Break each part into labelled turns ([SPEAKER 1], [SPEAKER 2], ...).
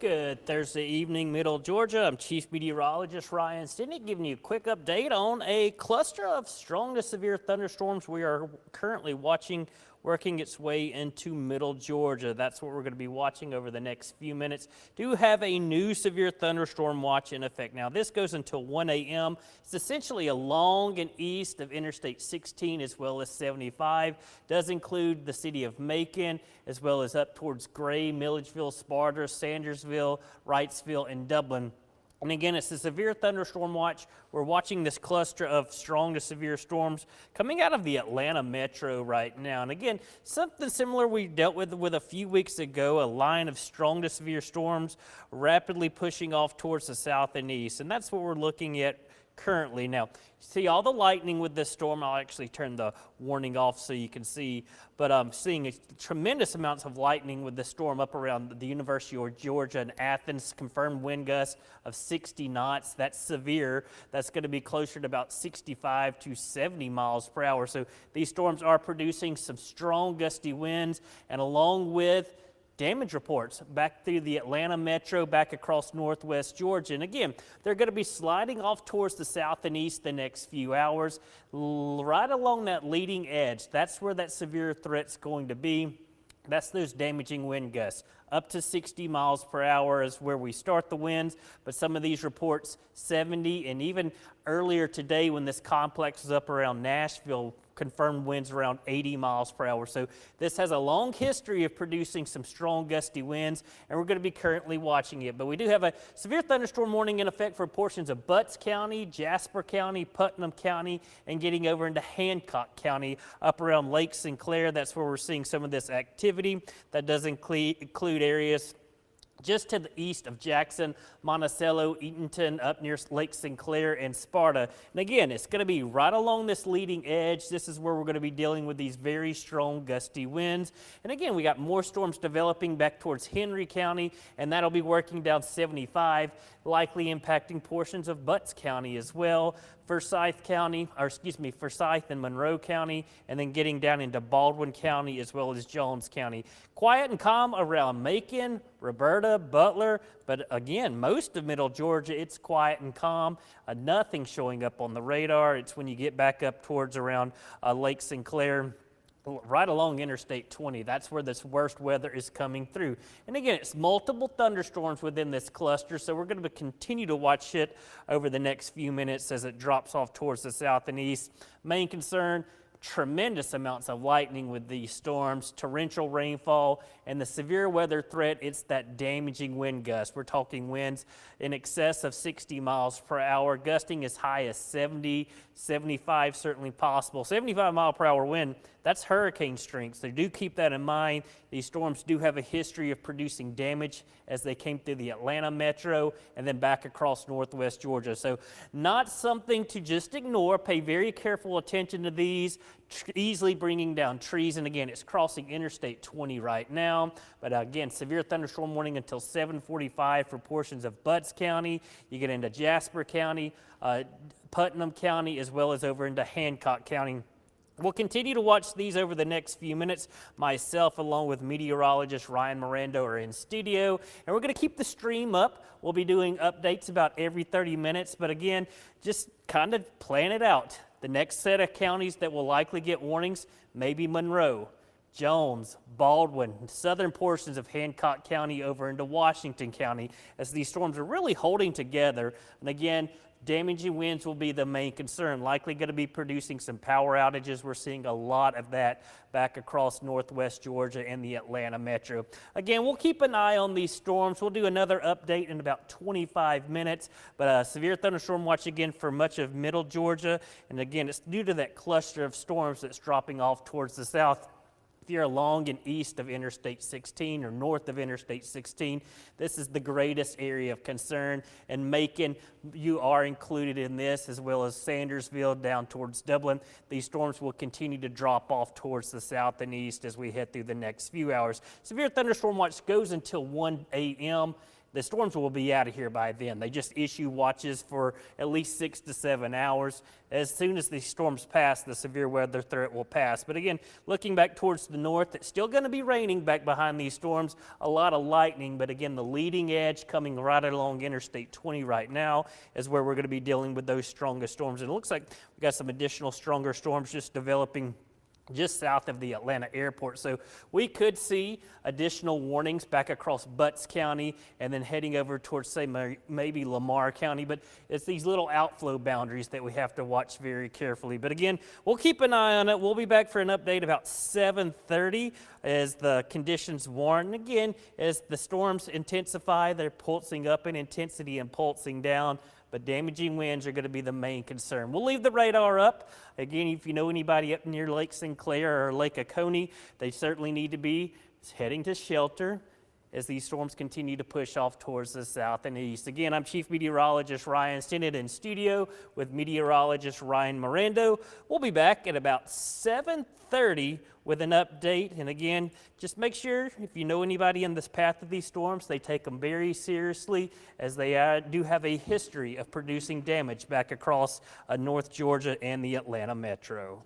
[SPEAKER 1] Good Thursday evening, Middle Georgia. I'm Chief Meteorologist Ryan Stinney giving you a quick update on a cluster of strong to severe thunderstorms we are currently watching working its way into Middle Georgia. That's what we're going to be watching over the next few minutes. Do have a new severe thunderstorm watch in effect. Now this goes until 1 a.m. It's essentially along and east of Interstate 16 as well as 75. Does include the city of Macon as well as up towards Gray, Milledgeville, Sparta, Sandersville, Wrightsville, and Dublin. And again, it's a severe thunderstorm watch. We're watching this cluster of strong to severe storms coming out of the Atlanta metro right now. And again, something similar we dealt with a few weeks ago, a line of strong to severe storms rapidly pushing off towards the south and east. And that's what we're looking at currently. Now, see all the lightning with this storm. I'll actually turn the warning off so you can see, but I'm seeing tremendous amounts of lightning with the storm up around the University of Georgia and Athens. Confirmed wind gusts of 60 knots. That's severe. That's going to be closer to about 65 to 70 miles per hour. So these storms are producing some strong gusty winds, and along with damage reports back through the Atlanta metro, back across northwest Georgia. And again, they're going to be sliding off towards the south and east the next few hours, right along that leading edge. That's where that severe threat's going to be. That's those damaging wind gusts. Up to 60 miles per hour is where we start the winds, but some of these reports 70, and even earlier today when this complex was up around Nashville, confirmed winds around 80 miles per hour. So this has a long history of producing some strong gusty winds, and we're going to be currently watching it. But we do have a severe thunderstorm warning in effect for portions of Butts County, Jasper County, Putnam County, and getting over into Hancock County up around Lake Sinclair. That's where we're seeing some of this activity. That does include areas just to the east of Jackson, Monticello, Eatonton, up near Lake Sinclair and Sparta. And again, it's going to be right along this leading edge. This is where we're going to be dealing with these very strong gusty winds. And again, we got more storms developing back towards Henry County, and that'll be working down 75, likely impacting portions of Butts County as well. Forsyth and Monroe County, and then getting down into Baldwin County as well as Jones County. Quiet and calm around Macon, Roberta, Butler, but again, most of Middle Georgia, it's quiet and calm. Nothing showing up on the radar. It's when you get back up towards around Lake Sinclair, right along Interstate 20. That's where this worst weather is coming through. And again, it's multiple thunderstorms within this cluster, so we're going to continue to watch it over the next few minutes as it drops off towards the south and east. Main concern, tremendous amounts of lightning with these storms, torrential rainfall, and the severe weather threat, it's that damaging wind gust. We're talking winds in excess of 60 miles per hour, gusting as high as 70, 75 certainly possible. 75 mile per hour wind, that's hurricane strength. So do keep that in mind. These storms do have a history of producing damage as they came through the Atlanta metro and then back across northwest Georgia. So not something to just ignore. Pay very careful attention to these, easily bringing down trees. And again, it's crossing Interstate 20 right now. But again, severe thunderstorm warning until 7:45 for portions of Butts County. You get into Jasper County, Putnam County, as well as over into Hancock County. We'll continue to watch these over the next few minutes. Myself, along with meteorologist Ryan Mirando, are in studio, and we're going to keep the stream up. We'll be doing updates about every 30 minutes, but again, just kind of plan it out. The next set of counties that will likely get warnings, maybe Monroe, Jones, Baldwin, southern portions of Hancock County over into Washington County, as these storms are really holding together. And again, damaging winds will be the main concern, likely going to be producing some power outages. We're seeing a lot of that back across northwest Georgia and the Atlanta metro. Again, we'll keep an eye on these storms. We'll do another update in about 25 minutes, but severe thunderstorm watch again for much of Middle Georgia. And again, it's due to that cluster of storms that's dropping off towards the south. If you're along and east of Interstate 16 or north of Interstate 16, this is the greatest area of concern. And Macon, you are included in this, as well as Sandersville down towards Dublin. These storms will continue to drop off towards the south and east as we head through the next few hours. Severe thunderstorm watch goes until 1 a.m. the storms will be out of here by then. They just issue watches for at least 6 to 7 hours. As soon as these storms pass, the severe weather threat will pass. But again, looking back towards the north, it's still going to be raining back behind these storms. A lot of lightning, but again, the leading edge coming right along Interstate 20 right now is where we're going to be dealing with those strongest storms. And it looks like we got some additional stronger storms just developing just south of the Atlanta airport. So we could see additional warnings back across Butts County and then heading over towards, say, maybe Lamar County. But it's these little outflow boundaries that we have to watch very carefully. But again, we'll keep an eye on it. We'll be back for an update about 7:30 as the conditions warrant. And again, as the storms intensify, they're pulsing up in intensity and pulsing down. But damaging winds are going to be the main concern. We'll leave the radar up. Again, if you know anybody up near Lake Sinclair or Lake Oconee, they certainly need to be heading to shelter as these storms continue to push off towards the south and east. Again, I'm Chief Meteorologist Ryan Stinnett in studio with meteorologist Ryan Mirando. We'll be back at about 7:30 with an update. And again, just make sure if you know anybody in this path of these storms, they take them very seriously as they do have a history of producing damage back across North Georgia and the Atlanta metro.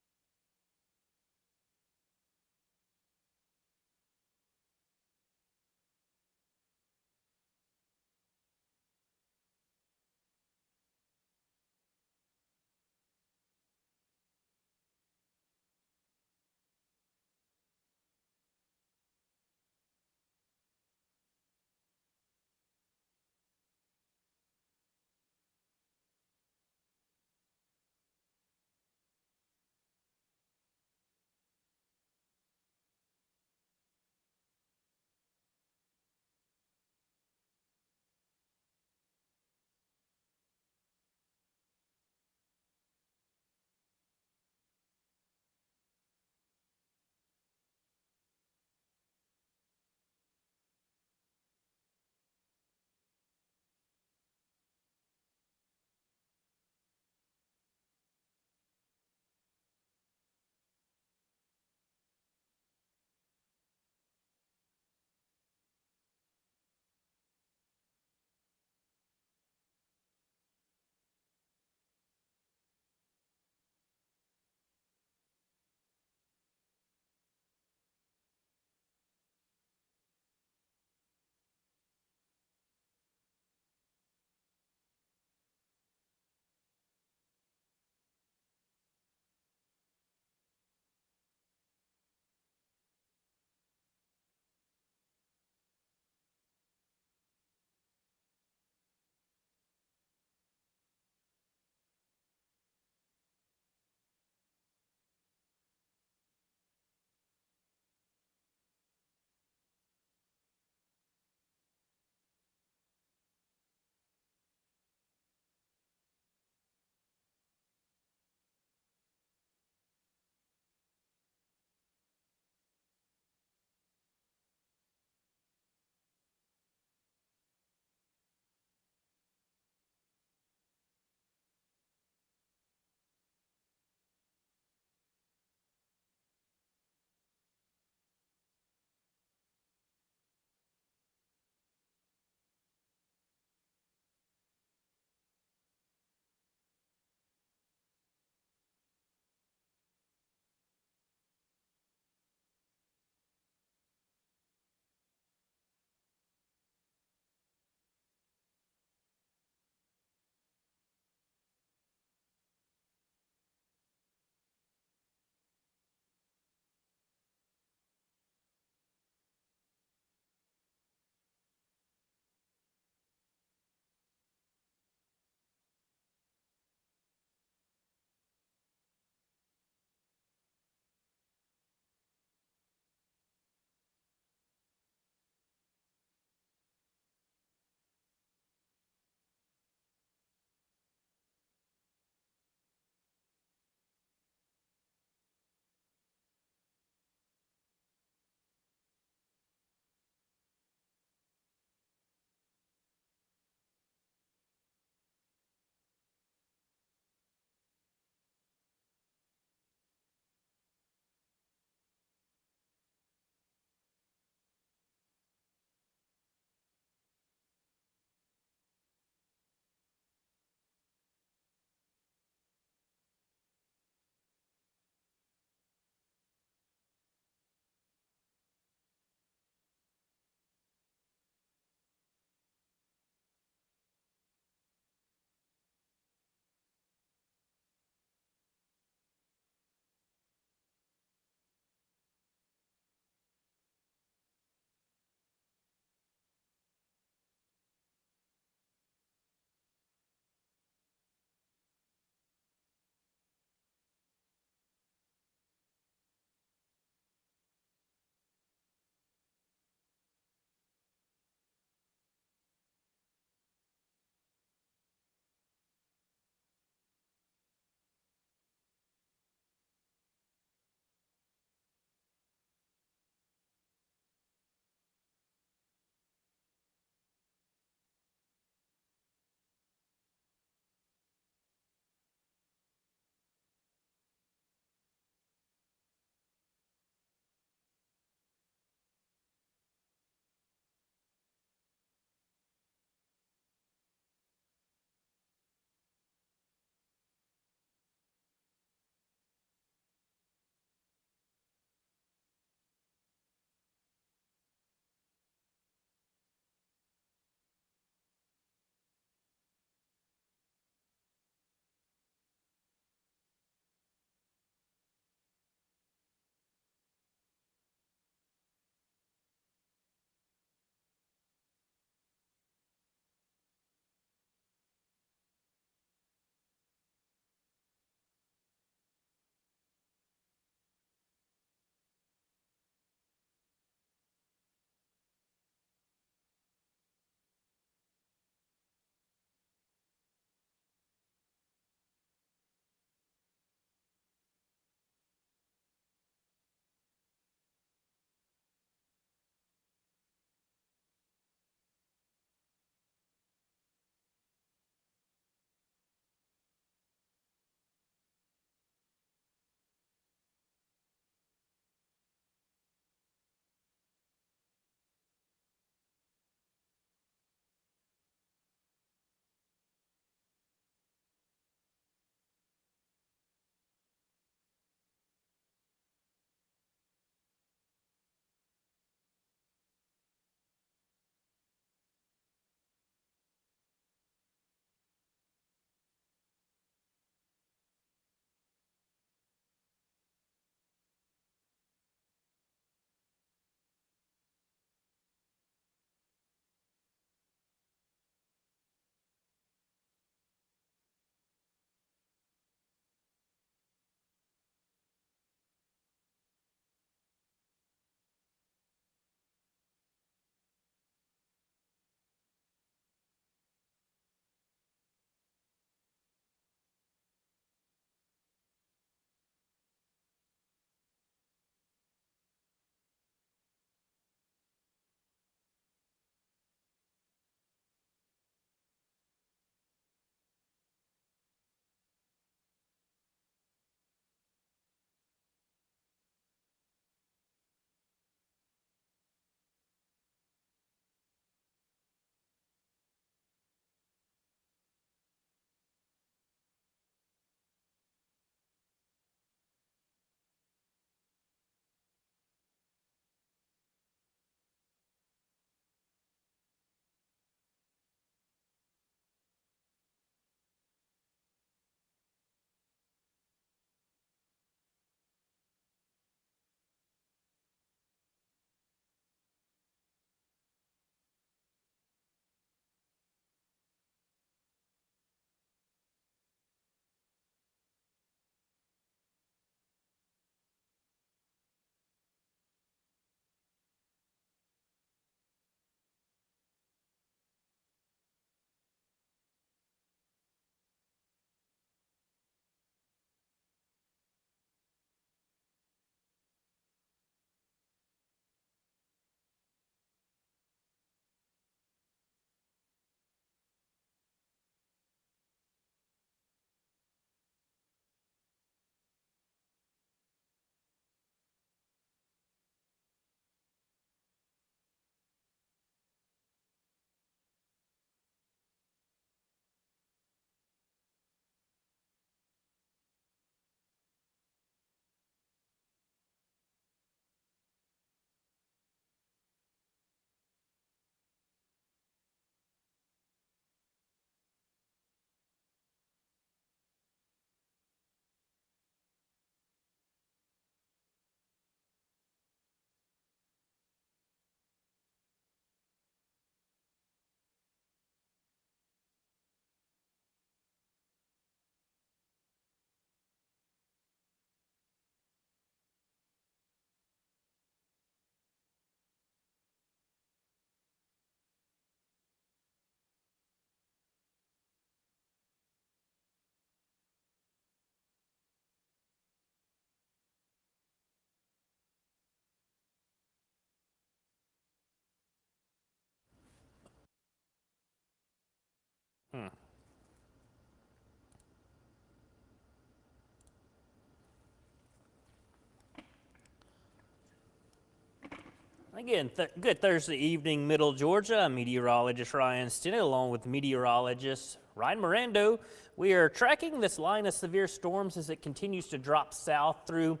[SPEAKER 1] Again, good Thursday evening, Middle Georgia. I'm meteorologist Ryan Stinnett along with meteorologist Ryan Mirando. We are tracking this line of severe storms as it continues to drop south through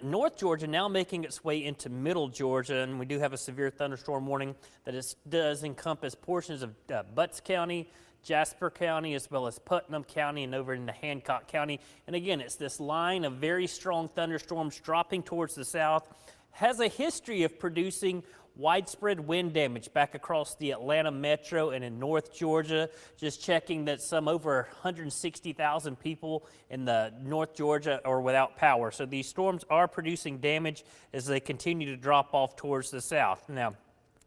[SPEAKER 1] North Georgia, now making its way into Middle Georgia. And we do have a severe thunderstorm warning that does encompass portions of Butts County, Jasper County, as well as Putnam County and over into Hancock County. And again, it's this line of very strong thunderstorms dropping towards the south. Has a history of producing widespread wind damage back across the Atlanta metro and in North Georgia. Just checking that some over 160,000 people in the North Georgia are without power. So these storms are producing damage as they continue to drop off towards the south. Now,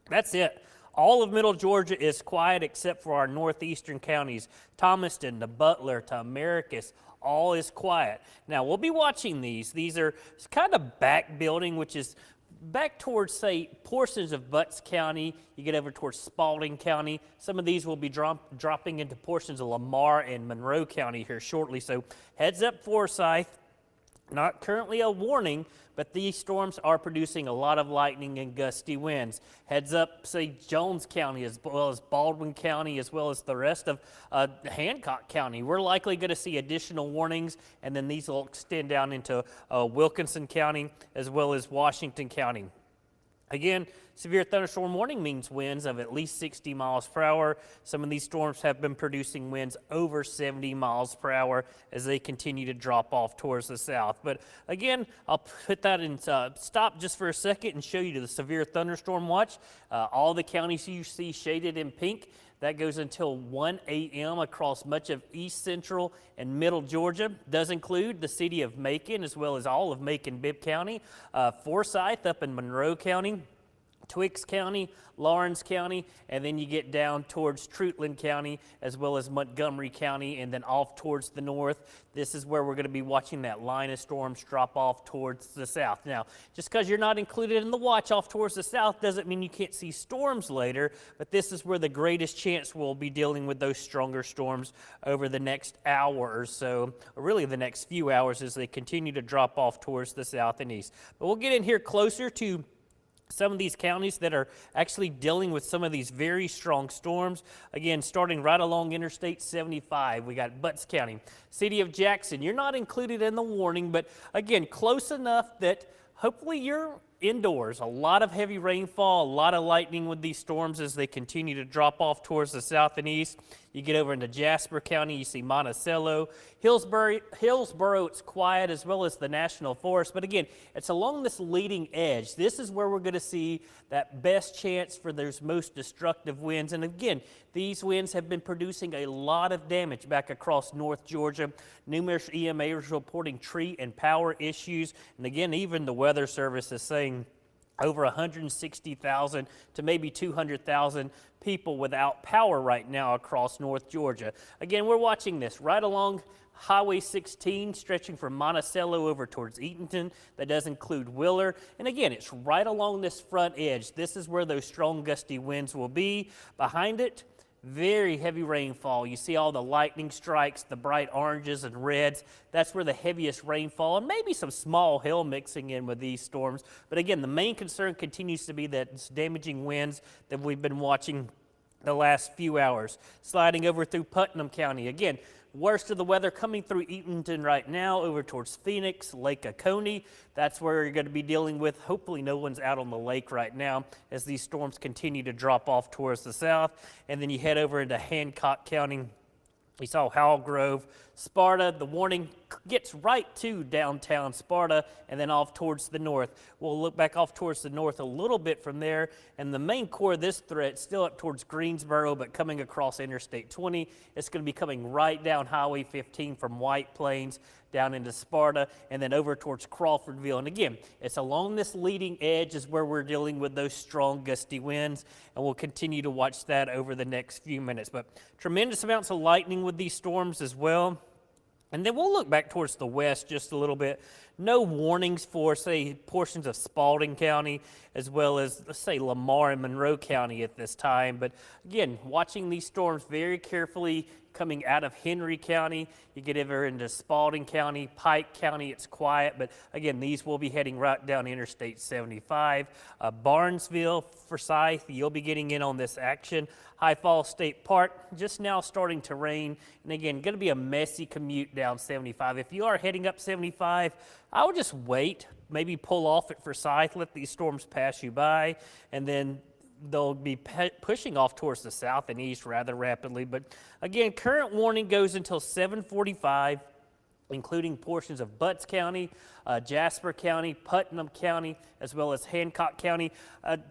[SPEAKER 1] that's it. All of Middle Georgia is quiet except for our northeastern counties, Thomaston to Butler to Americus. All is quiet. Now, we'll be watching these. These are kind of back building, which is back towards, say, portions of Butts County. You get over towards Spalding County. Some of these will be dropping into portions of Lamar and Monroe County here shortly. So heads up, Forsyth. Not currently a warning, but these storms are producing a lot of lightning and gusty winds. Heads up, say, Jones County, as well as Baldwin County, as well as the rest of Hancock County. We're likely going to see additional warnings, and then these will extend down into Wilkinson County, as well as Washington County. Again, severe thunderstorm warning means winds of at least 60 miles per hour. Some of these storms have been producing winds over 70 miles per hour as they continue to drop off towards the south. But again, I'll put that in stop just for a second and show you the severe thunderstorm watch. All the counties you see shaded in pink, that goes until 1 a.m. across much of east, central, and middle Georgia. Does include the city of Macon, as well as all of Macon-Bibb County, Forsyth up in Monroe County, Twiggs County, Lawrence County, and then you get down towards Treutlen County, as well as Montgomery County, and then off towards the north. This is where we're going to be watching that line of storms drop off towards the south. Now, just because you're not included in the watch off towards the south doesn't mean you can't see storms later, but this is where the greatest chance we'll be dealing with those stronger storms over the next hour or so, or really the next few hours as they continue to drop off towards the south and east. But we'll get in here closer to some of these counties that are actually dealing with some of these very strong storms. Again, starting right along Interstate 75, we got Butts County. City of Jackson, you're not included in the warning, but again, close enough that hopefully you're indoors. A lot of heavy rainfall, a lot of lightning with these storms as they continue to drop off towards the south and east. You get over into Jasper County, you see Monticello. Hillsboro, it's quiet, as well as the National Forest. But again, it's along this leading edge. This is where we're going to see that best chance for those most destructive winds. And again, these winds have been producing a lot of damage back across North Georgia. Numerous EMAs reporting tree and power issues. And again, even the Weather Service is saying over 160,000 to maybe 200,000 people without power right now across North Georgia. Again, we're watching this right along Highway 16, stretching from Monticello over towards Eatonton. That does include Willer. And again, it's right along this front edge. This is where those strong gusty winds will be. Behind it, very heavy rainfall. You see all the lightning strikes, the bright oranges and reds. That's where the heaviest rainfall and maybe some small hail mixing in with these storms. But again, the main concern continues to be that damaging winds that we've been watching the last few hours. Sliding over through Putnam County. Again, worst of the weather coming through Eatonton right now over towards Phoenix, Lake Oconee. That's where you're going to be dealing with. Hopefully no one's out on the lake right now as these storms continue to drop off towards the south. And then you head over into Hancock County. We saw Howell Grove, Sparta. The warning gets right to downtown Sparta and then off towards the north. We'll look back off towards the north a little bit from there. And the main core of this threat still up towards Greensboro, but coming across Interstate 20. It's going to be coming right down Highway 15 from White Plains down into Sparta and then over towards Crawfordville. And again, it's along this leading edge is where we're dealing with those strong gusty winds, and we'll continue to watch that over the next few minutes. But tremendous amounts of lightning with these storms as well. And then we'll look back towards the west just a little bit. No warnings for, say, portions of Spalding County, as well as, let's say, Lamar and Monroe County at this time. But again, watching these storms very carefully, coming out of Henry County. You get over into Spalding County, Pike County, it's quiet, but again, these will be heading right down Interstate 75. Barnesville, Forsyth, you'll be getting in on this action. High Falls State Park, just now starting to rain, and again, going to be a messy commute down 75. If you are heading up 75, I would just wait, maybe pull off at Forsyth, let these storms pass you by, and then they'll be pushing off towards the south and east rather rapidly. But again, current warning goes until 7:45, including portions of Butts County, Jasper County, Putnam County, as well as Hancock County.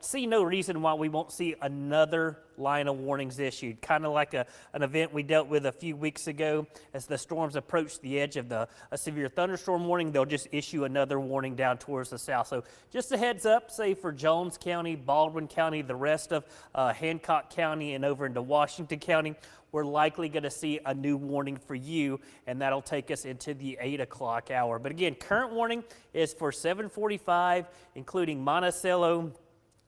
[SPEAKER 1] See no reason why we won't see another line of warnings issued, kind of like an event we dealt with a few weeks ago. As the storms approach the edge of a severe thunderstorm warning, they'll just issue another warning down towards the south. So just a heads up, say for Jones County, Baldwin County, the rest of Hancock County, and over into Washington County, we're likely going to see a new warning for you, and that'll take us into the 8 o'clock hour. But again, current warning is for 7:45, including Monticello,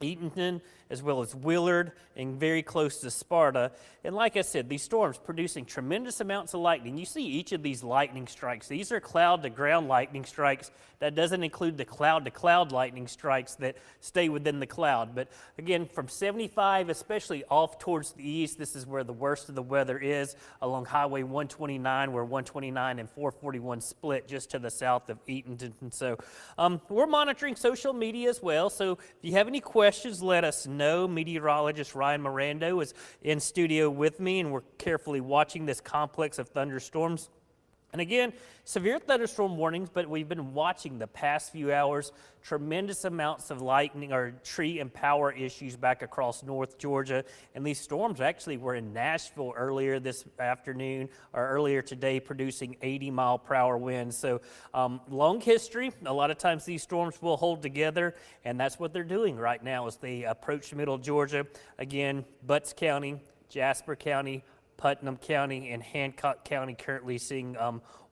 [SPEAKER 1] Eatonton, as well as Willard, and very close to Sparta. And like I said, these storms producing tremendous amounts of lightning. You see each of these lightning strikes. These are cloud-to-ground lightning strikes. That doesn't include the cloud-to-cloud lightning strikes that stay within the cloud. But again, from 75, especially off towards the east, this is where the worst of the weather is, along Highway 129, where 129 and 441 split just to the south of Eatonton. And so we're monitoring social media as well. So if you have any questions, let us know. Meteorologist Ryan Mirando is in studio with me, and we're carefully watching this complex of thunderstorms. And again, severe thunderstorm warnings, but we've been watching the past few hours tremendous amounts of lightning or tree and power issues back across North Georgia. And these storms actually were in Nashville earlier this afternoon or earlier today, producing 80-mile-per-hour winds. So long history. A lot of times these storms will hold together, and that's what they're doing right now as they approach middle Georgia. Again, Butts County, Jasper County, Putnam County, and Hancock County currently seeing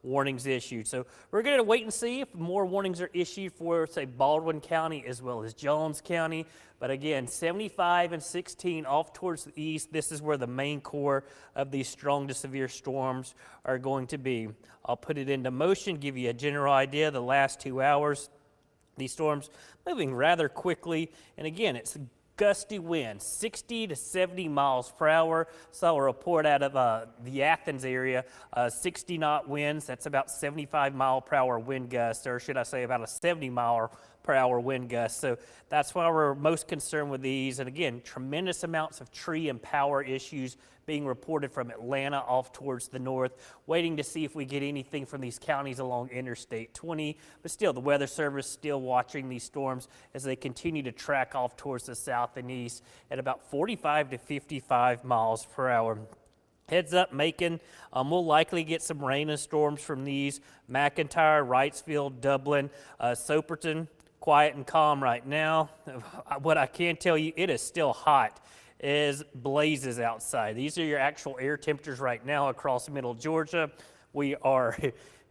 [SPEAKER 1] warnings issued. So we're going to wait and see if more warnings are issued for, say, Baldwin County as well as Jones County. But again, 75 and 16 off towards the east, this is where the main core of these strong to severe storms are going to be. I'll put it into motion, give you a general idea of the last 2 hours. These storms moving rather quickly, and again, it's gusty winds, 60 to 70 miles per hour. Saw a report out of the Athens area, 60 knot winds. That's about 75 mile per hour wind gusts, or should I say about a 70 mile per hour wind gust. So that's why we're most concerned with these. And again, tremendous amounts of tree and power issues being reported from Atlanta off towards the north. Waiting to see if we get anything from these counties along Interstate 20. But still, the Weather Service still watching these storms as they continue to track off towards the south and east at about 45 to 55 miles per hour. Heads up, Macon. We'll likely get some rain and storms from these. McIntyre, Wrightsville, Dublin, Soperton, quiet and calm right now. What I can tell you, it is still hot as blazes outside. These are your actual air temperatures right now across middle Georgia. We are,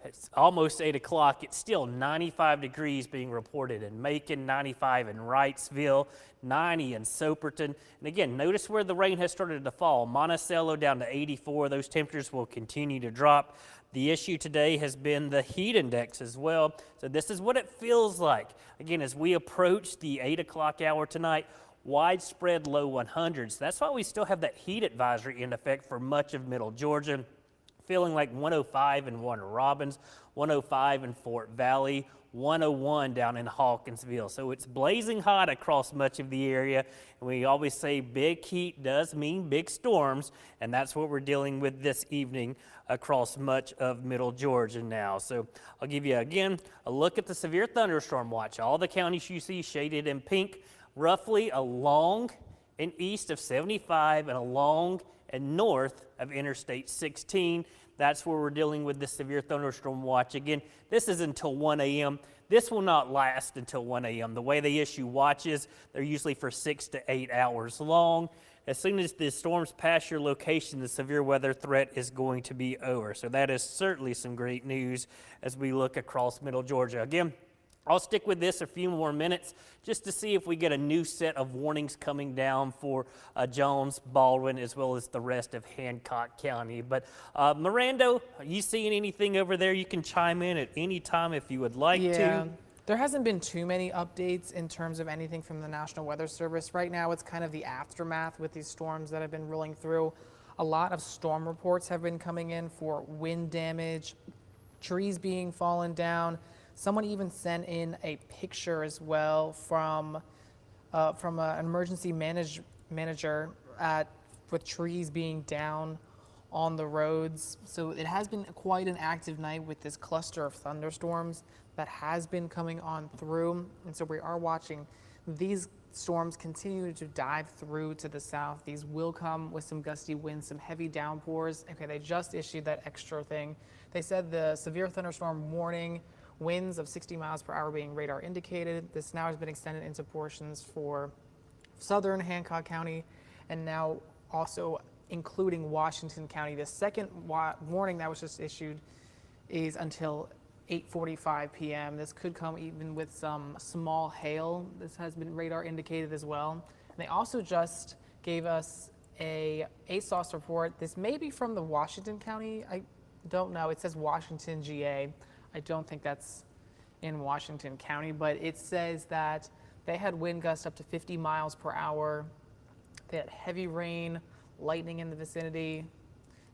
[SPEAKER 1] it's almost 8 o'clock. It's still 95 degrees being reported in Macon, 95 in Wrightsville, 90 in Soperton. And again, notice where the rain has started to fall. Monticello down to 84. Those temperatures will continue to drop. The issue today has been the heat index as well. So this is what it feels like. Again, as we approach the 8 o'clock hour tonight, widespread low 100s. That's why we still have that heat advisory in effect for much of middle Georgia. Feeling like 105 in Warner Robins, 105 in Fort Valley, 101 down in Hawkinsville. So it's blazing hot across much of the area. And we always say big heat does mean big storms, and that's what we're dealing with this evening across much of middle Georgia now. So I'll give you again a look at the severe thunderstorm watch. All the counties you see shaded in pink, roughly along and east of 75 and along and north of Interstate 16. That's where we're dealing with the severe thunderstorm watch. Again, this is until 1 a.m. This will not last until 1 a.m. The way they issue watches, they're usually for 6 to 8 hours long. As soon as the storms pass your location, the severe weather threat is going to be over. So that is certainly some great news as we look across middle Georgia. Again, I'll stick with this a few more minutes just to see if we get a new set of warnings coming down for Jones, Baldwin, as well as the rest of Hancock County. But Miranda, are you seeing anything over there? You can chime in at any time if you would like
[SPEAKER 2] Yeah,
[SPEAKER 1] to.
[SPEAKER 2] there hasn't been too many updates in terms of anything from the National Weather Service. Right now, it's kind of the aftermath with these storms that have been rolling through. A lot of storm reports have been coming in for wind damage, trees being fallen down. Someone even sent in a picture as well from an emergency manager with trees being down on the roads. So it has been quite an active night with this cluster of thunderstorms that has been coming on through. And so we are watching these storms continue to dive through to the south. These will come with some gusty winds, some heavy downpours. Okay, they just issued that extra thing. They said the severe thunderstorm warning, winds of 60 miles per hour being radar indicated. This now has been extended into portions for southern Hancock County and now also including Washington County. The second warning that was just issued is until 8:45 p.m. This could come even with some small hail. This has been radar indicated as well. And they also just gave us a ASOS report. This may be from the Washington County. I don't know. It says Washington, GA. I don't think that's in Washington County, but it says that they had wind gusts up to 50 miles per hour. They had heavy rain, lightning in the vicinity,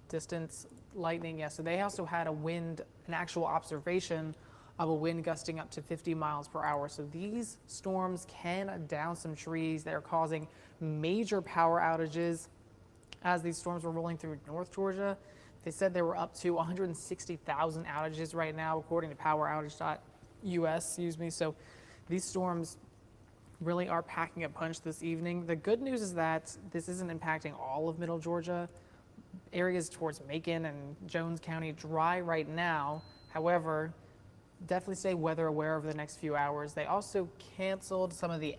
[SPEAKER 2] distance lightning. Yeah, so they also had an actual observation of a wind gusting up to 50 miles per hour. So these storms can down some trees. They're causing major power outages as these storms were rolling through North Georgia. They said they were up to 160,000 outages right now, according to poweroutage.us, So these storms really are packing a punch this evening. The good news is that this isn't impacting all of Middle Georgia. Areas towards Macon and Jones County dry right now. However, definitely stay weather aware over the next few hours. They also canceled some of the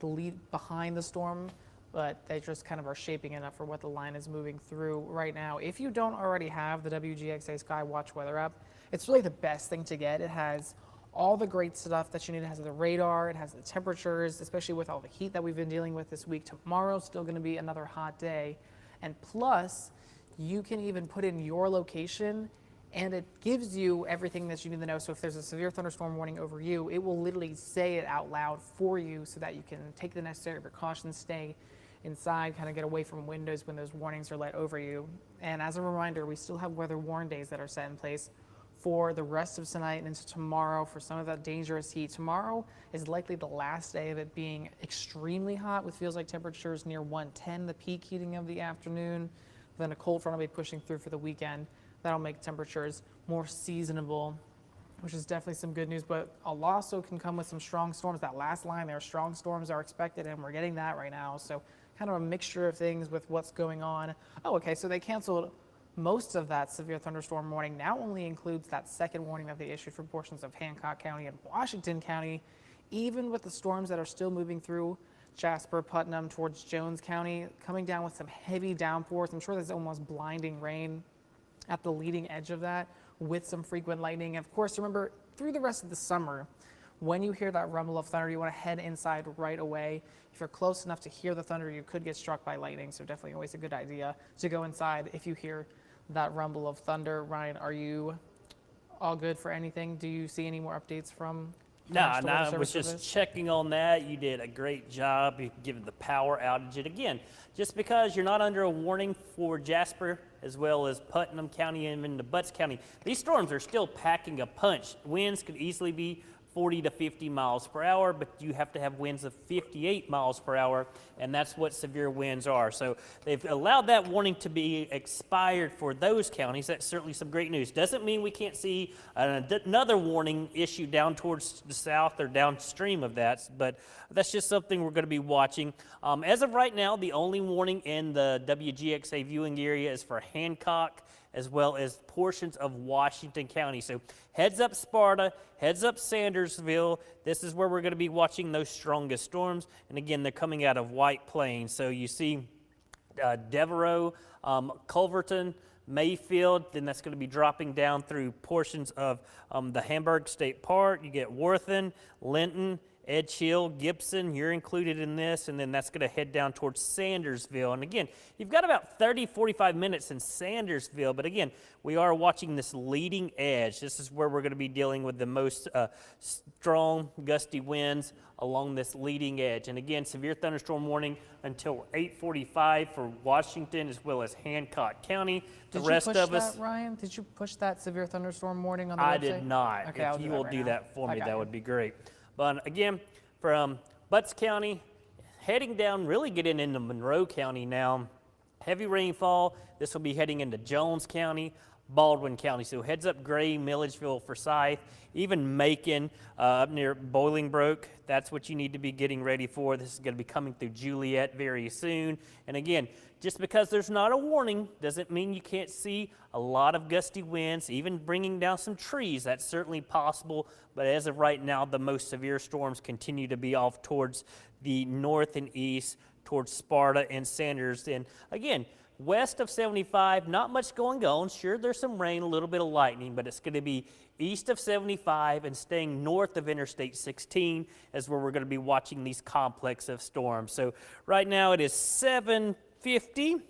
[SPEAKER 2] lead behind the storm, but they just kind of are shaping it up for what the line is moving through right now. If you don't already have the WGXA SkyWatch weather app, it's really the best thing to get. It has all the great stuff that you need. It has the radar, it has the temperatures, especially with all the heat that we've been dealing with this week. Tomorrow's still going to be another hot day. And plus, you can even put in your location and it gives you everything that you need to know. So if there's a severe thunderstorm warning over you, it will literally say it out loud for you so that you can take the necessary precautions, stay inside, kind of get away from windows when those warnings are let over you. And as a reminder, we still have weather warn days that are set in place for the rest of tonight and into tomorrow for some of that dangerous heat. Tomorrow is likely the last day of it being extremely hot with feels like temperatures near 110, the peak heating of the afternoon. Then a cold front will be pushing through for the weekend. That'll make temperatures more seasonable, which is definitely some good news, but a lot also can come with some strong storms. That last line there, strong storms are expected, and we're getting that right now. So kind of a mixture of things with what's going on. Oh, okay, so they canceled most of that severe thunderstorm warning. Now only includes that second warning that they issued for portions of Hancock County and Washington County, even with the storms that are still moving through Jasper, Putnam, towards Jones County, coming down with some heavy downpours. I'm sure there's almost blinding rain at the leading edge of that with some frequent lightning. Of course, remember, through the rest of the summer, when you hear that rumble of thunder, you want to head inside right away. If you're close enough to hear the thunder, you could get struck by lightning, so definitely always a good idea to go inside if you hear that rumble of thunder. Ryan, are you all good for anything? Do you see any more updates from
[SPEAKER 1] I was just checking on that. You did a great job. You given the power outage. And again, just because you're not under a warning for Jasper as well as Putnam County and into Butts County, these storms are still packing a punch. Winds could easily be 40 to 50 miles per hour, but you have to have winds of 58 miles per hour, and that's what severe winds are. So they've allowed that warning to be expired for those counties. That's certainly some great news. Doesn't mean we can't see another warning issued down towards the south or downstream of that, but that's just something we're going to be watching. As of right now, the only warning in the WGXA viewing area is for Hancock, as well as portions of Washington County. So heads up Sparta, heads up Sandersville. This is where we're going to be watching those strongest storms. And again, they're coming out of White Plains. So you see Devereaux, Culverton, Mayfield, then that's going to be dropping down through portions of the Hamburg State Park. You get Worthen, Linton, Edge Hill, Gibson, you're included in this, and then that's going to head down towards Sandersville. And again, you've got about 30, 45 minutes in Sandersville, but again, we are watching this leading edge. This is where we're going to be dealing with the most strong, gusty winds along this leading edge. And again, severe thunderstorm warning until 8:45 for Washington as well as Hancock County. The rest
[SPEAKER 2] Did you push
[SPEAKER 1] of us,
[SPEAKER 2] that, Ryan? Did you push that severe thunderstorm warning on the website?
[SPEAKER 1] I did not.
[SPEAKER 2] Okay, I'll
[SPEAKER 1] If
[SPEAKER 2] do
[SPEAKER 1] you
[SPEAKER 2] that
[SPEAKER 1] will
[SPEAKER 2] right
[SPEAKER 1] do
[SPEAKER 2] now.
[SPEAKER 1] that for
[SPEAKER 2] I
[SPEAKER 1] me,
[SPEAKER 2] got
[SPEAKER 1] that
[SPEAKER 2] you.
[SPEAKER 1] would be great. But again, from Butts County, heading down, really getting into Monroe County now. Heavy rainfall. This will be heading into Jones County, Baldwin County. So heads up Gray, Milledgeville, Forsyth, even Macon up near Bolingbroke. That's what you need to be getting ready for. This is going to be coming through Juliet very soon. And again, just because there's not a warning doesn't mean you can't see a lot of gusty winds, even bringing down some trees. That's certainly possible. But as of right now, the most severe storms continue to be off towards the north and east, towards Sparta and Sanders. And again, west of 75, not much going on. Sure, there's some rain, a little bit of lightning, but it's going to be east of 75 and staying north of Interstate 16 is where we're going to be watching these complex of storms. So right now it is 7:50.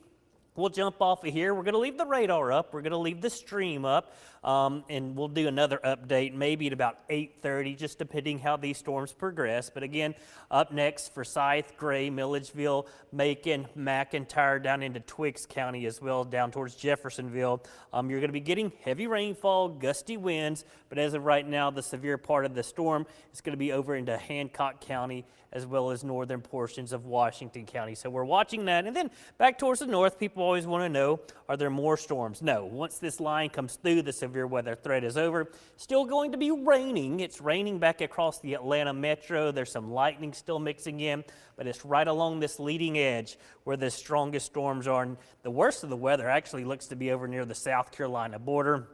[SPEAKER 1] We'll jump off of here. We're going to leave the radar up. We're going to leave the stream up, and we'll do another update maybe at about 8:30, just depending how these storms progress. But again, up next, Forsyth, Gray, Milledgeville, Macon, McIntyre, down into Twiggs County as well, down towards Jeffersonville. You're going to be getting heavy rainfall, gusty winds, but as of right now, the severe part of the storm is going to be over into Hancock County as well as northern portions of Washington County. So we're watching that. And then back towards the north, people always want to know, are there more storms? No. Once this line comes through, the severe weather threat is over. Still going to be raining. It's raining back across the Atlanta metro. There's some lightning still mixing in, but it's right along this leading edge where the strongest storms are. And the worst of the weather actually looks to be over near the South Carolina border.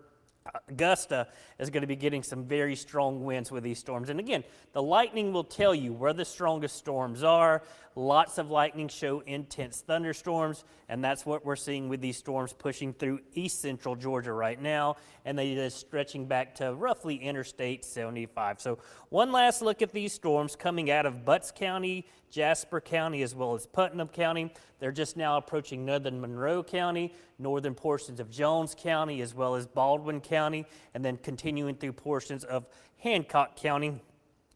[SPEAKER 1] Augusta is going to be getting some very strong winds with these storms. And again, the lightning will tell you where the strongest storms are. Lots of lightning show intense thunderstorms, and that's what we're seeing with these storms pushing through east central Georgia right now, and they are stretching back to roughly Interstate 75. So one last look at these storms coming out of Butts County, Jasper County, as well as Putnam County. They're just now approaching northern Monroe County, northern portions of Jones County, as well as Baldwin County, and then continuing through portions of Hancock County.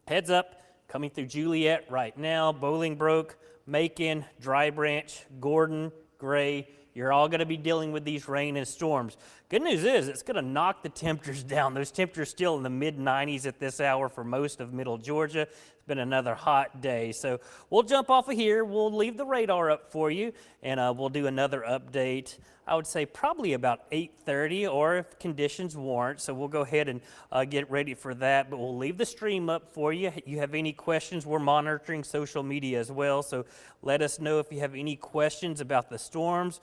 [SPEAKER 1] Heads up, coming through Juliet right now, Bolingbroke, Macon, Dry Branch, Gordon, Gray. You're all going to be dealing with these rain and storms. Good news is it's going to knock the temperatures down. Those temperatures still in the mid-90s at this hour for most of middle Georgia. It's been another hot day. So we'll jump off of here. We'll leave the radar up for you, and we'll do another update, I would say probably about 8:30 or if conditions warrant. So we'll go ahead and get ready for that, but we'll leave the stream up for you. If you have any questions, we're monitoring social media as well. So let us know if you have any questions about the storms.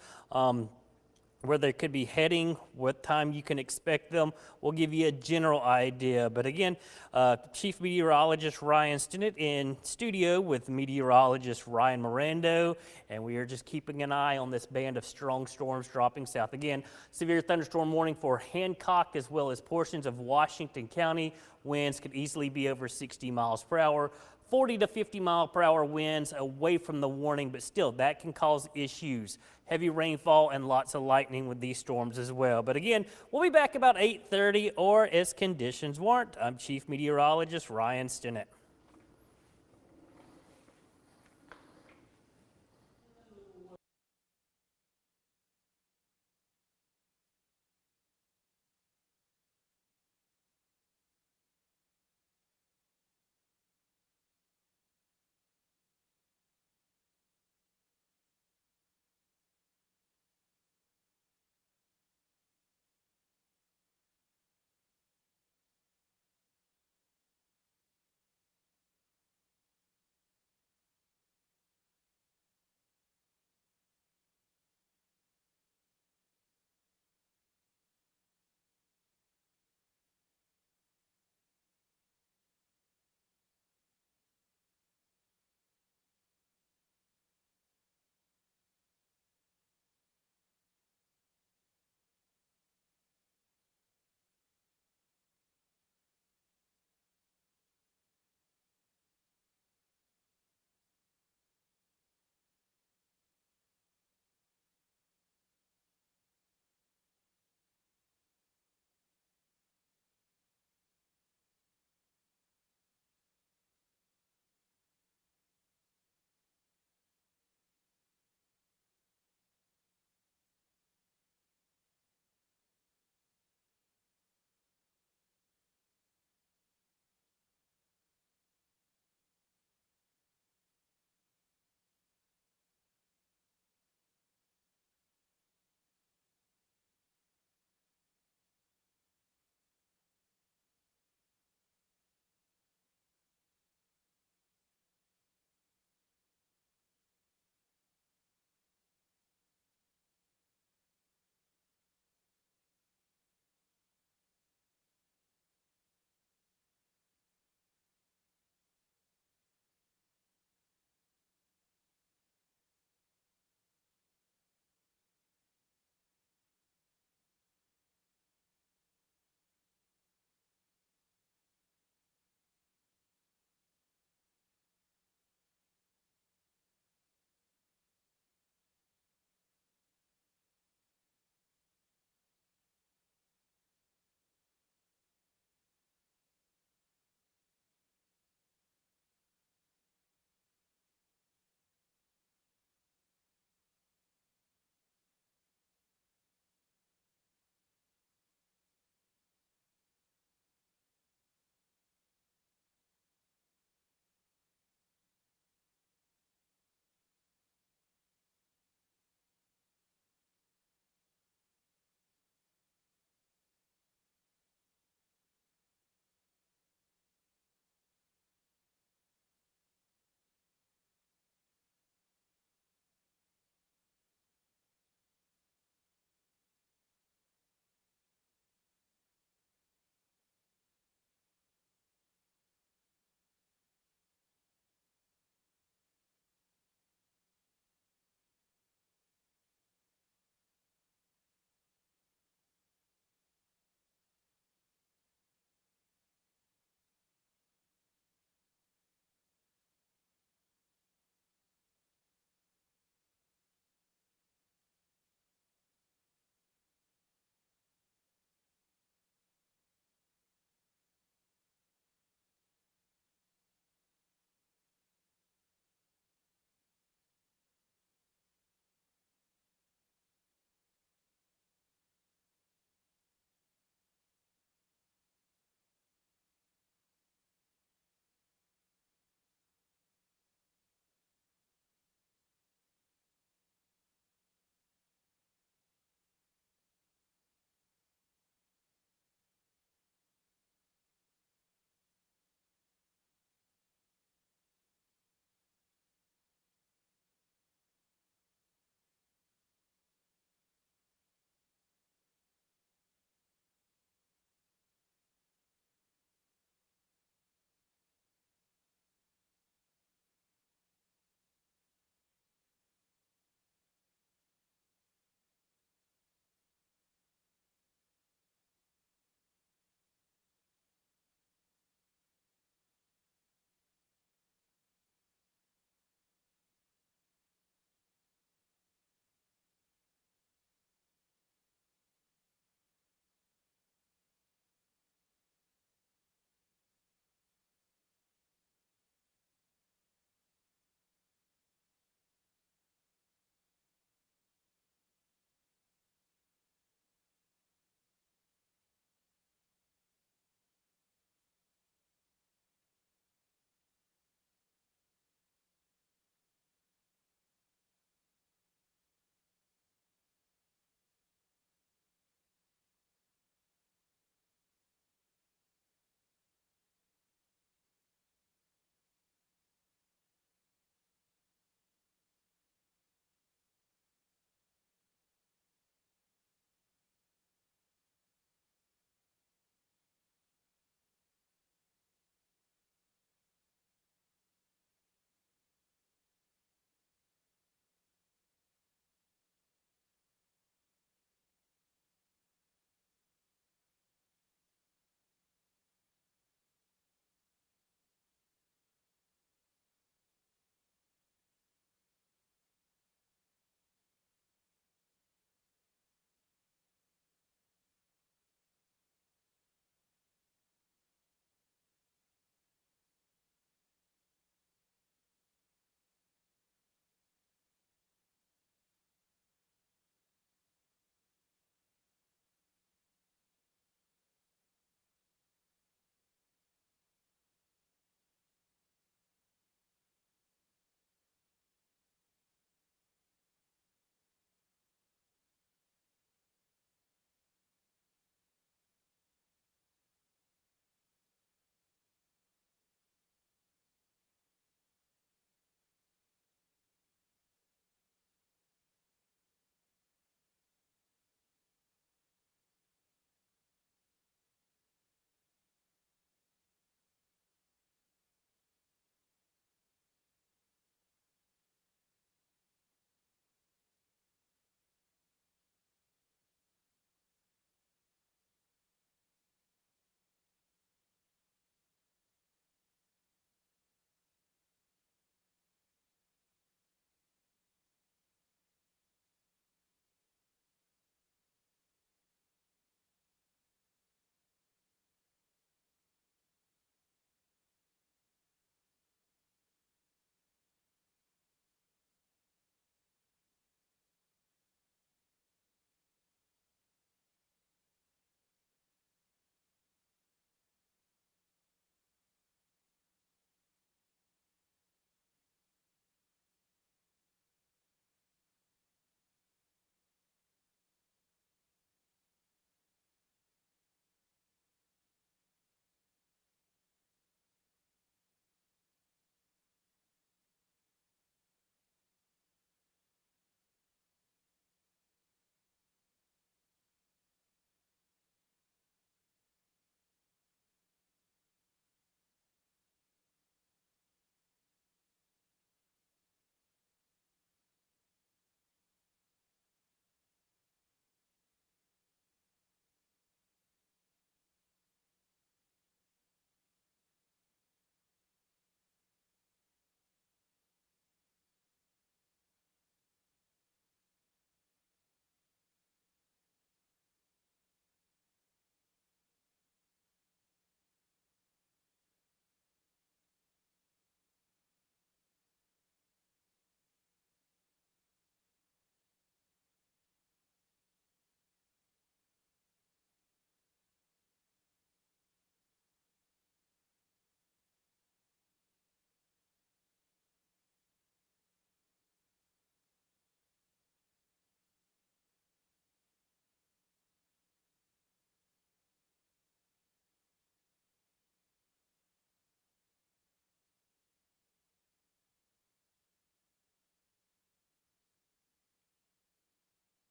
[SPEAKER 1] Where they could be heading, what time you can expect them. We'll give you a general idea. But again, Chief Meteorologist Ryan Stinnett in studio with meteorologist Ryan Mirando, and we are just keeping an eye on this band of strong storms dropping south. Again, severe thunderstorm warning for Hancock as well as portions of Washington County. Winds could easily be over 60 miles per hour. 40 to 50 mile per hour winds away from the warning, but still that can cause issues. Heavy rainfall and lots of lightning with these storms as well. But again, we'll be back about 8:30 or as conditions warrant. I'm Chief Meteorologist Ryan Stinnett.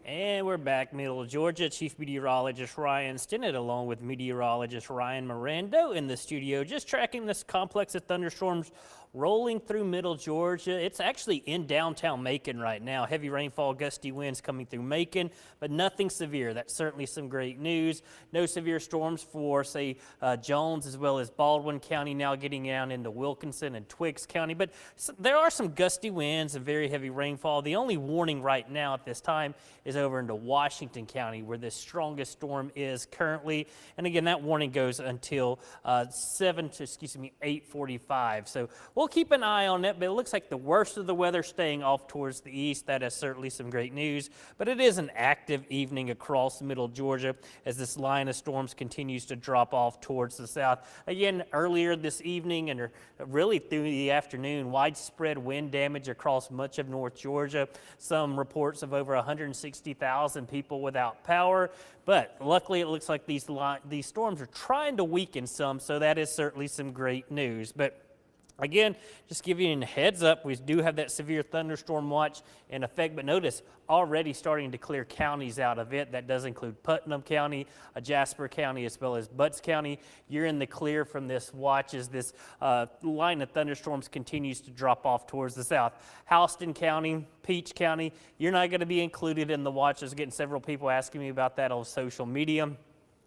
[SPEAKER 1] And we're back, Middle Georgia. Chief Meteorologist Ryan Stinnett, along with meteorologist Ryan Mirando in the studio, just tracking this complex of thunderstorms rolling through Middle Georgia. It's actually in downtown Macon right now. Heavy rainfall, gusty winds coming through Macon, but nothing severe. That's certainly some great news. No severe storms for, say, Jones as well as Baldwin County, now getting down into Wilkinson and Twiggs County. But there are some gusty winds and very heavy rainfall. The only warning right now at this time is over into Washington County, where this strongest storm is currently. And again, that warning goes until 8:45. So we'll keep an eye on it, but it looks like the worst of the weather staying off towards the east. That is certainly some great news, but it is an active evening across Middle Georgia as this line of storms continues to drop off towards the south. Again, earlier this evening and really through the afternoon, widespread wind damage across much of North Georgia. Some reports of over 160,000 people without power, but luckily it looks like these storms are trying to weaken some, so that is certainly some great news. But again, just give you a heads up, we do have that severe thunderstorm watch in effect, but notice already starting to clear counties out of it. That does include Putnam County, Jasper County, as well as Butts County. You're in the clear from this watch as this line of thunderstorms continues to drop off towards the south. Houston County, Peach County, you're not going to be included in the watch. There's getting several people asking me about that on social media.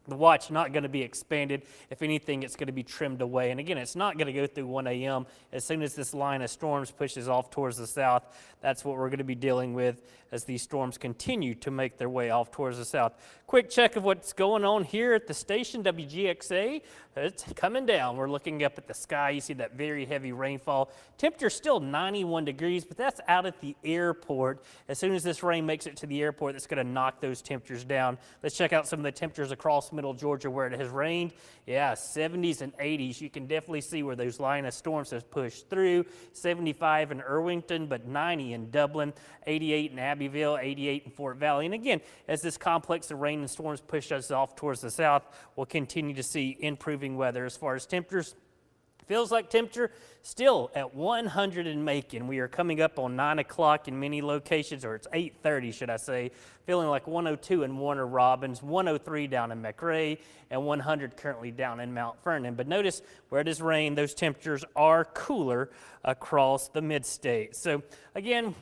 [SPEAKER 1] The watch not going to be expanded. If anything, it's going to be trimmed away. And again, it's not going to go through 1 a.m. As soon as this line of storms pushes off towards the south, that's what we're going to be dealing with as these storms continue to make their way off towards the south. Quick check of what's going on here at the station, WGXA. It's coming down. We're looking up at the sky. You see that very heavy rainfall. Temperature still 91 degrees, but that's out at the airport. As soon as this rain makes it to the airport, that's going to knock those temperatures down. Let's check out some of the temperatures across Middle Georgia where it has rained. Yeah, 70s and 80s. You can definitely see where those line of storms have pushed through. 75 in Irvington, but 90 in Dublin, 88 in Abbeville, 88 in Fort Valley. And again, as this complex of rain and storms push us off towards the south, we'll continue to see improving weather. As far as temperatures, feels like temperature still at 100 in Macon. We are coming up on 9 o'clock in many locations, or it's 8:30, should I say. Feeling like 102 in Warner Robins, 103 down in McRae, and 100 currently down in Mount Vernon. But notice where it has rained, those temperatures are cooler across the mid-state. So again,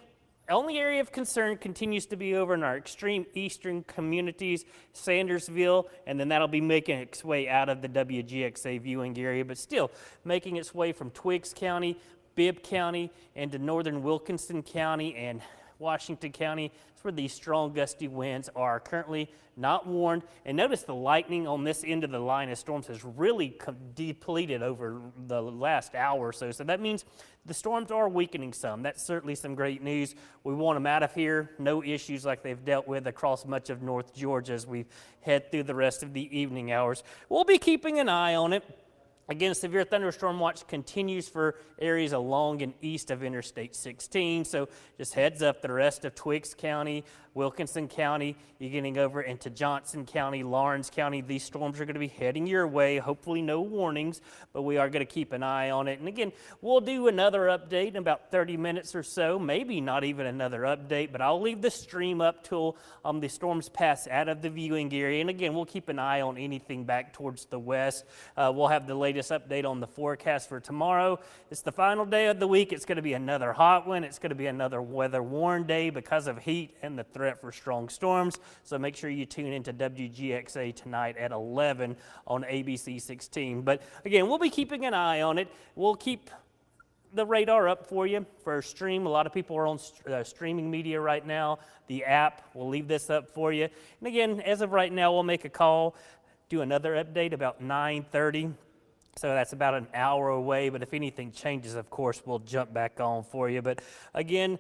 [SPEAKER 1] only area of concern continues to be over in our extreme eastern communities, Sandersville, and then that'll be making its way out of the WGXA viewing area, but still making its way from Twiggs County, Bibb County, into northern Wilkinson County and Washington County. That's where these strong gusty winds are currently not warned. And notice the lightning on this end of the line of storms has really depleted over the last hour or so. So that means the storms are weakening some. That's certainly some great news. We want them out of here. No issues like they've dealt with across much of North Georgia as we head through the rest of the evening hours. We'll be keeping an eye on it. Again, severe thunderstorm watch continues for areas along and east of Interstate 16. So just heads up, the rest of Twiggs County, Wilkinson County, you're getting over into Johnson County, Lawrence County. These storms are going to be heading your way. Hopefully no warnings, but we are going to keep an eye on it. And again, we'll do another update in about 30 minutes or so, maybe not even another update, but I'll leave the stream up till the storms pass out of the viewing area. And again, we'll keep an eye on anything back towards the west. We'll have the latest update on the forecast for tomorrow. It's the final day of the week. It's going to be another hot one. It's going to be another weather-worn day because of heat and the threat for strong storms. So make sure you tune into WGXA tonight at 11 on ABC 16. But again, we'll be keeping an eye on it. We'll keep the radar up for you for a stream. A lot of people are on streaming media right now. The app, we'll leave this up for you. And again, as of right now, we'll make a call, do another update about 9:30. So that's about an hour away, but if anything changes, of course, we'll jump back on for you. But again,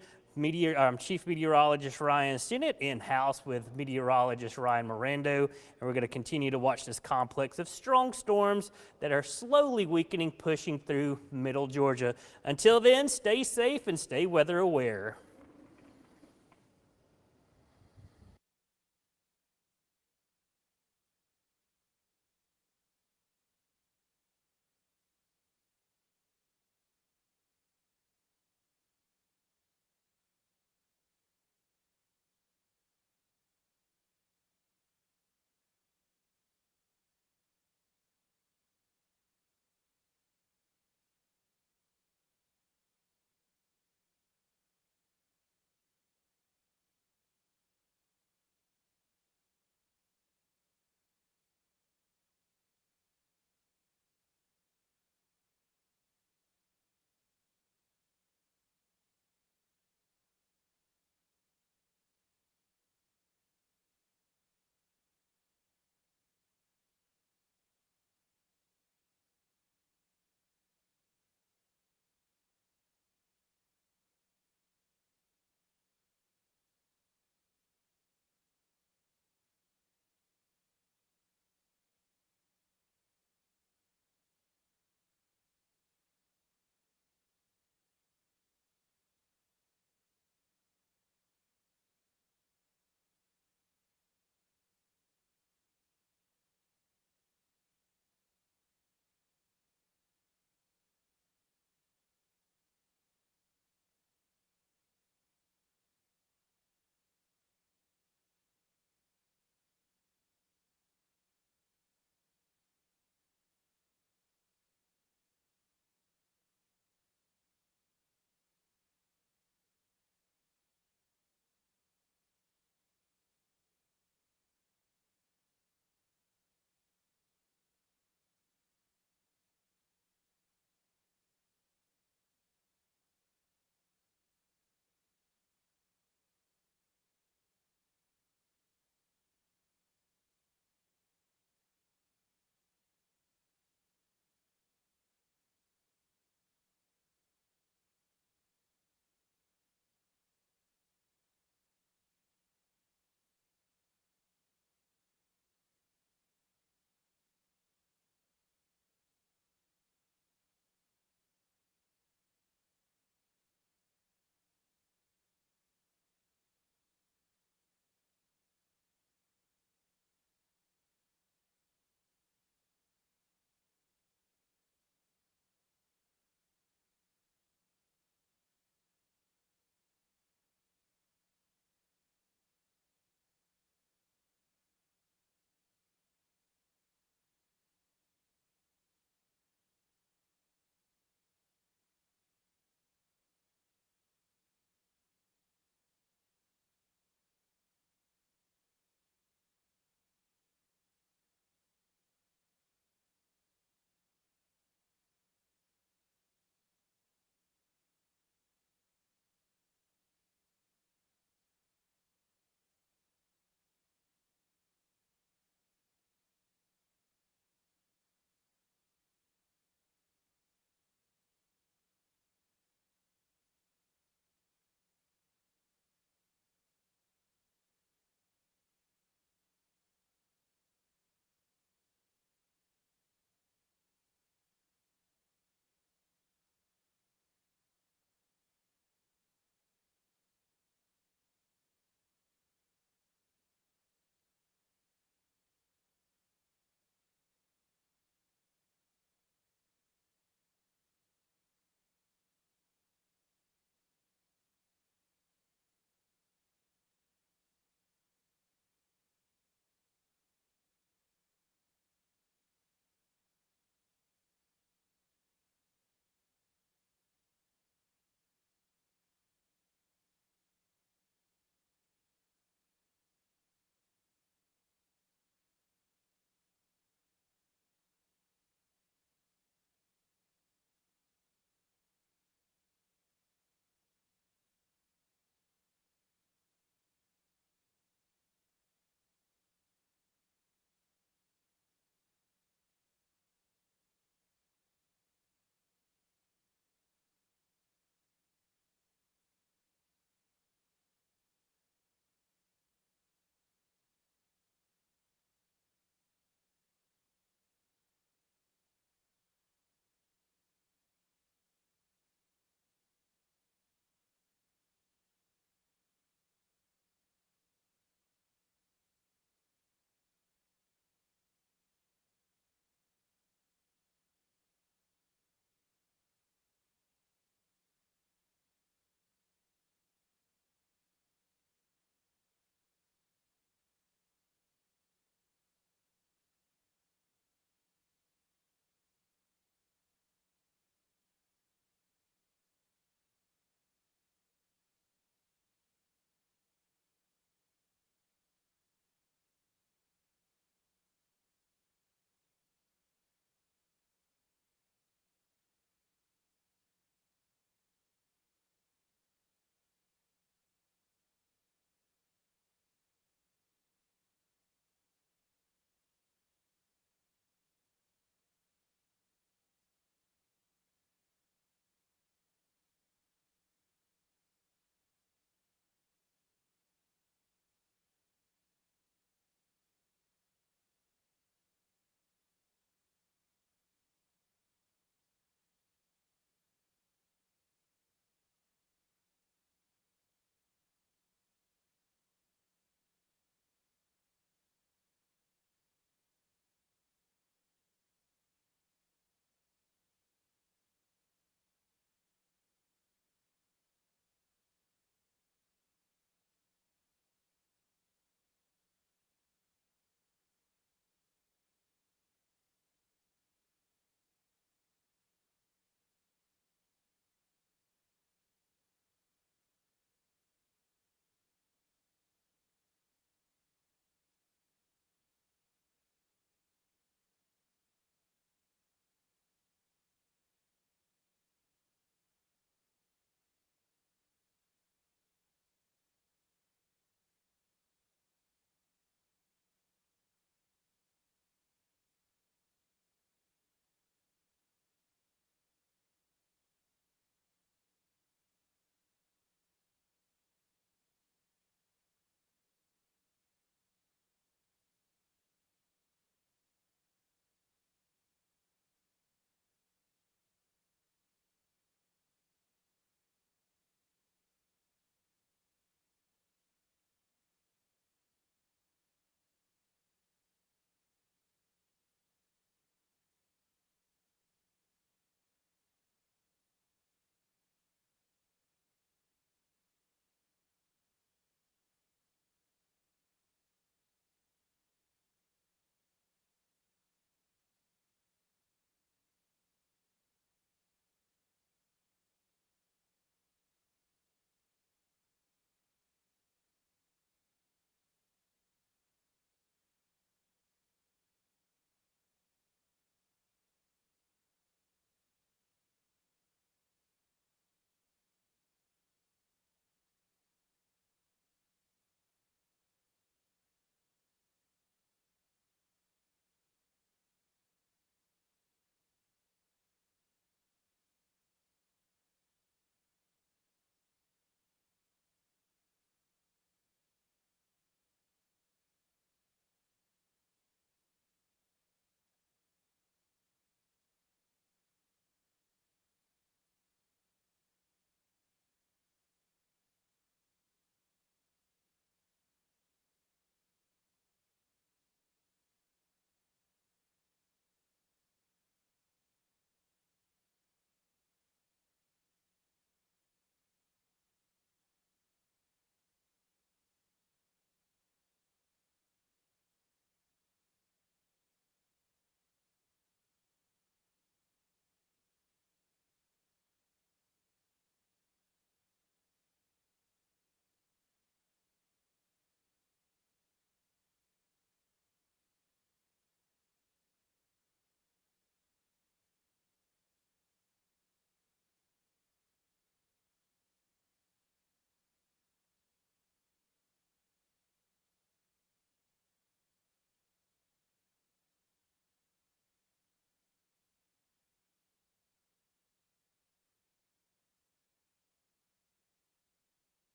[SPEAKER 1] Chief Meteorologist Ryan Stinnett in-house with Meteorologist Ryan Mirando, and we're going to continue to watch this complex of strong storms that are slowly weakening, pushing through Middle Georgia. Until then, stay safe and stay weather aware.